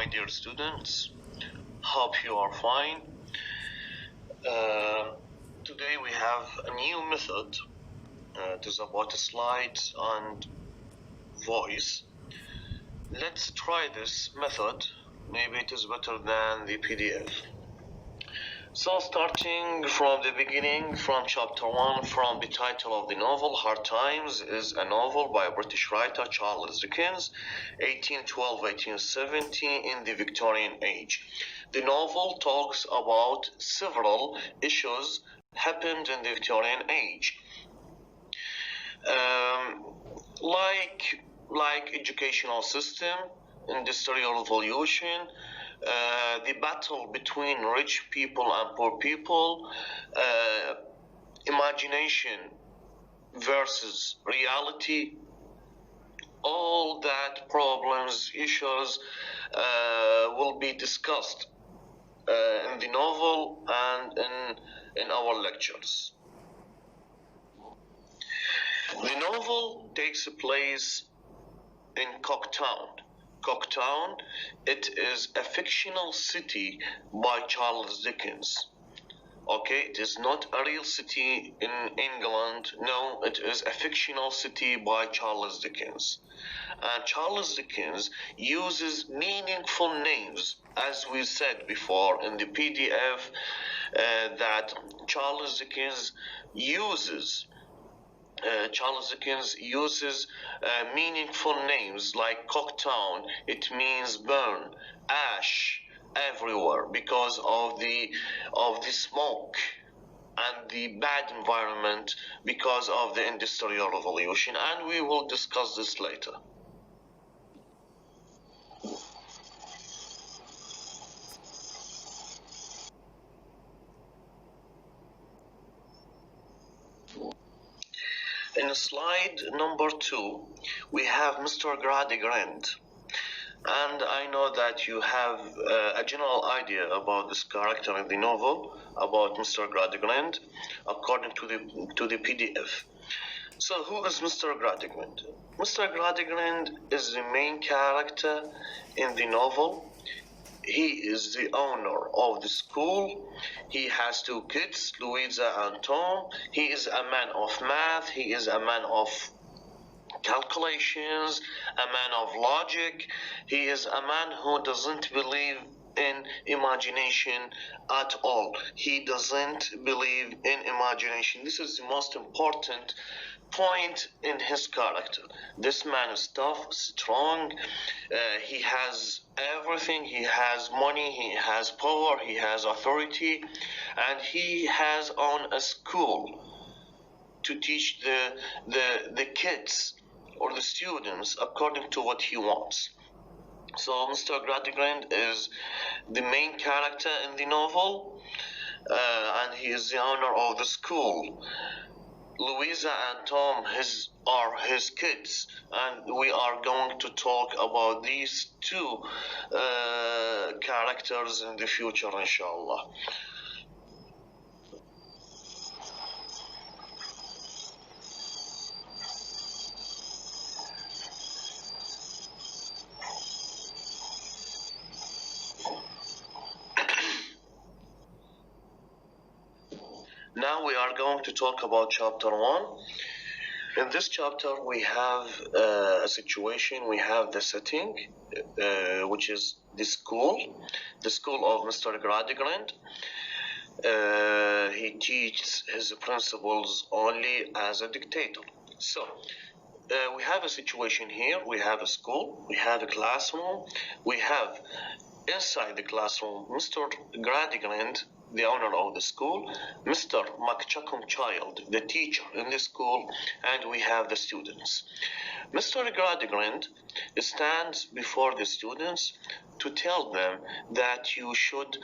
my dear students. Hope you are fine. Today we have a new method. It is about slides and voice. Let's try this method. Maybe it is better than the PDF. So starting from the beginning, from chapter 1, from the title of the novel, Hard Times is a novel by a British writer, Charles Dickens, 1812-1870 in the Victorian age. The novel talks about several issues happened in the Victorian age, like educational system, industrial revolution, the battle between rich people and poor people, imagination versus reality. All that problems, issues will be discussed in the novel and in our lectures. The novel takes place in Cocktown. Cocktown, it is a fictional city by Charles Dickens. Okay, it is not a real city in England. No, it is a fictional city by Charles Dickens. And Charles Dickens uses meaningful names, as we said before in the PDF, that Charles Dickens uses meaningful names like Cocktown. It means burn, ash everywhere because of the smoke and the bad environment because of the Industrial Revolution, and we will discuss this later. In slide number 2, we have Mr. Gradgrind. And I know that you have a general idea about this character in the novel, about Mr. Gradgrind, according to the PDF. So who is Mr. Gradgrind? Mr. Gradgrind is the main character in the novel. He is the owner of the school. He has 2 kids, Louisa and Tom. He is a man of math. He is a man of calculations, a man of logic. He is a man who doesn't believe in imagination at all. He doesn't believe in imagination. This is the most important point in his character. This man is tough, strong, he has everything. He has money, he has power, he has authority, and he has owned a school to teach the kids or the students according to what he wants. So Mr. Gradgrind is the main character in the novel, and he is the owner of the school. Louisa and Tom are his kids, and we are going to talk about these 2 characters in the future, inshallah. Now we are going to talk about chapter 1. In this chapter we have a situation, we have the setting, which is the school of Mr. Gradgrind. He teaches his principles only as a dictator. So we have a situation here. We have a school, we have a classroom, we have inside the classroom Mr. Gradgrind, the owner of the school, Mr. McChuckenchild, the teacher in the school, and we have the students. Mr. Gradgrind stands before the students to tell them that you should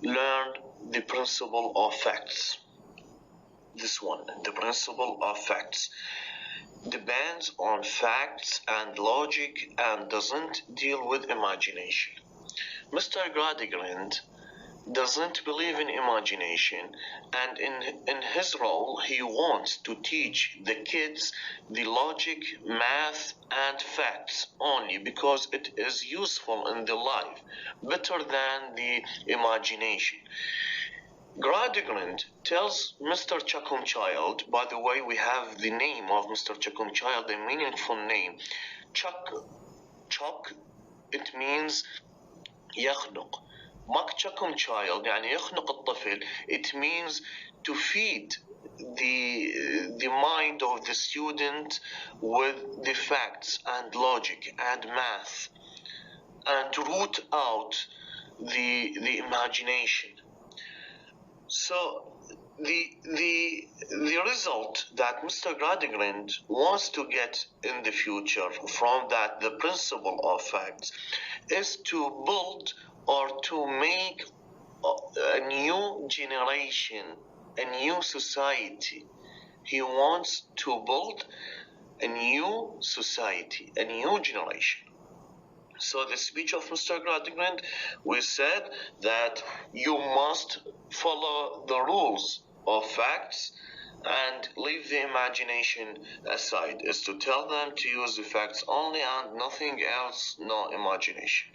learn the principle of facts. This one, the principle of facts, depends on facts and logic and doesn't deal with imagination. Mr. Gradgrind doesn't believe in imagination, and in his role he wants to teach the kids the logic, math and facts only because it is useful in the life, better than the imagination. Gradgrind tells Mr. Chuckumchild, by the way, we have the name of Mr. Chuckumchild, a meaningful name. Chuck, it means يخنق. Mak Chuckumchild, يعني يخنق الطفل, it means to feed the mind of the student with the facts and logic and math and root out the imagination. So the result that Mr. Gradgrind wants to get in the future from that the principle of facts is to build or to make a new generation, a new society. He wants to build a new society, a new generation. So the speech of Mr. Gradgrind, we said that you must follow the rules of facts and leave the imagination aside, is to tell them to use the facts only and nothing else, no imagination.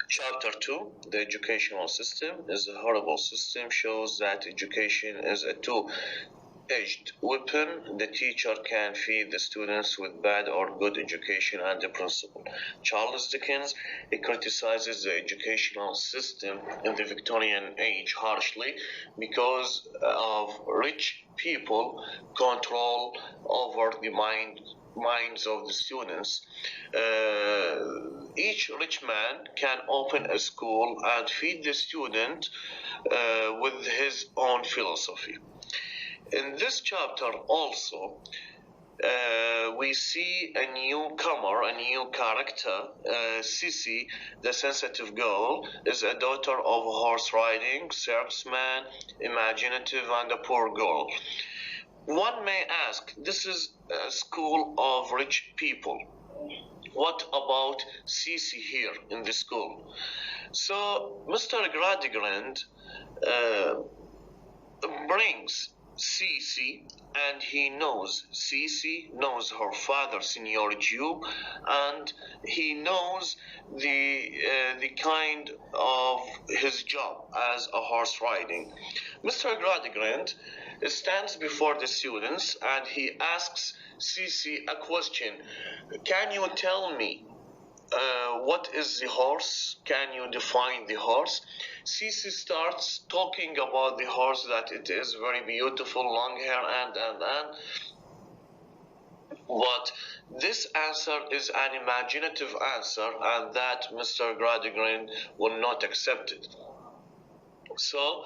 Chapter 2, the educational system is a horrible system, shows that education is a two-edged weapon. The teacher can feed the students with bad or good education and the principle. Charles Dickens criticizes the educational system in the Victorian age harshly because of rich people control over the minds of the students. Each rich man can open a school and feed the student with his own philosophy. In this chapter also, we see a newcomer, a new character. Sissy, the sensitive girl, is a daughter of horse riding, salesman, imaginative, and a poor girl. One may ask, this is a school of rich people. What about Sissy here in the school? So Mr. Gradgrind brings Sissy, and he knows Sissy knows her father, Signor Jew, and he knows the kind of his job as a horse riding. Mr. Gradgrind stands before the students and he asks Sissy a question. Can you tell me what is the horse? Can you define the horse? Sissy starts talking about the horse, that it is very beautiful, long hair, and. But this answer is an imaginative answer, and that Mr. Gradgrind will not accept it. So,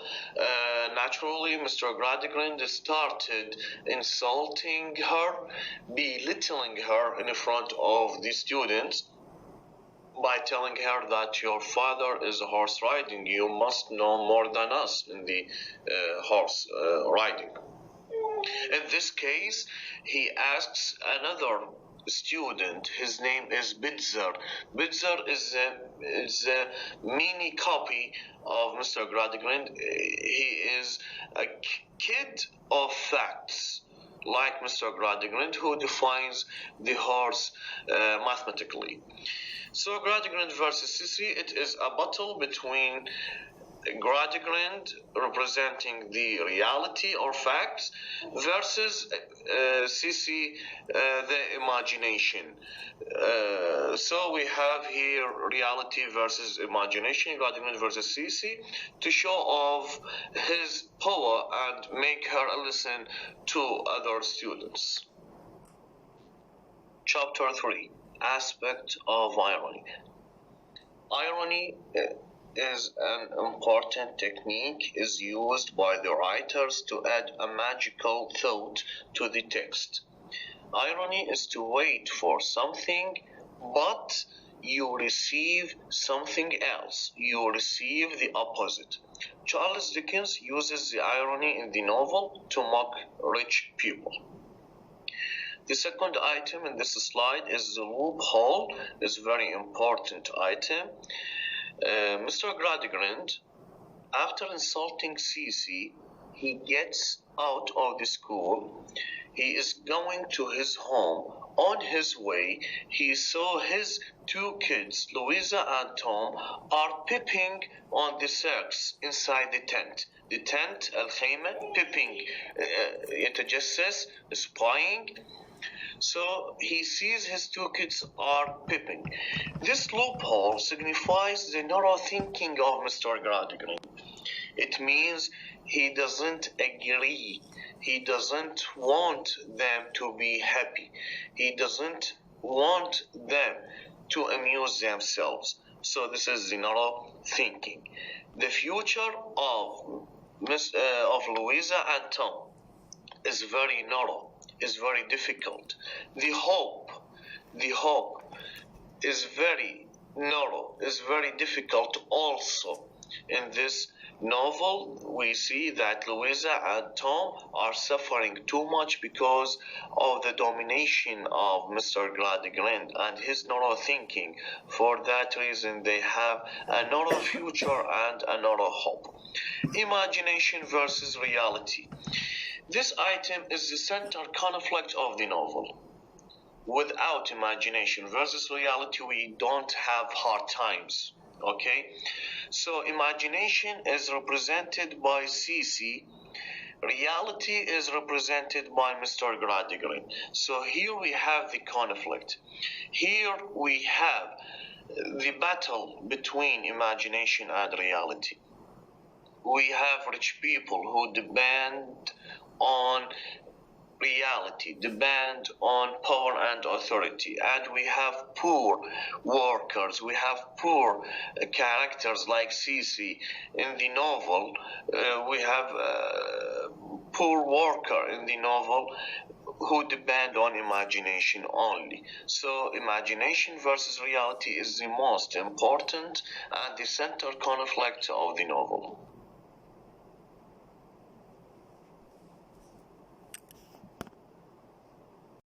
naturally, Mr. Gradgrind started insulting her, belittling her in front of the students, by telling her that your father is horse riding. You must know more than us in the horse riding. In this case, he asks another student. His name is Bitzer. Bitzer is a mini copy of Mr. Gradgrind. He is a kid of facts, like Mr. Gradgrind, who defines the horse mathematically. So Gradgrind versus Sissy, it is a battle between Gradgrind representing the reality or facts versus Sissy, the imagination. So we have here reality versus imagination, Gradgrind versus Sissy, to show off his power and make her listen to other students. Chapter 3, Aspect of Irony. Irony is an important technique, is used by the writers to add a magical thought to the text. Irony is to wait for something, but you receive something else. You receive the opposite. Charles Dickens uses the irony in the novel to mock rich people. The second item in this slide is the loophole. It's a very important item. Mr. Gradgrind, after insulting Cece, he gets out of the school. He is going to his home. On his way, he saw his two kids, Louisa and Tom, are peeping on the circus inside the tent. The tent, الخيمة, peeping, يتجسس, spying. So he sees his two kids are peeping. This loophole signifies the narrow thinking of Mr. Gradgrind. It means he doesn't agree. He doesn't want them to be happy. He doesn't want them to amuse themselves. So this is the narrow thinking. The future of Louisa and Tom is very narrow, is very difficult. The hope is very narrow, is very difficult also. In this novel, we see that Louisa and Tom are suffering too much because of the domination of Mr. Gradgrind and his narrow thinking. For that reason, they have a narrow future and a narrow hope. Imagination versus reality. This item is the center conflict of the novel. Without imagination versus reality, we don't have hard times. Okay? So imagination is represented by Cece. Reality is represented by Mr. Gradgrind. So here we have the conflict. Here we have the battle between imagination and reality. We have rich people who depend on reality, depend on power and authority, and we have poor workers, we have poor characters like Cece in the novel. We have poor worker in the novel who depend on imagination only. So imagination versus reality is the most important and the center conflict of the novel.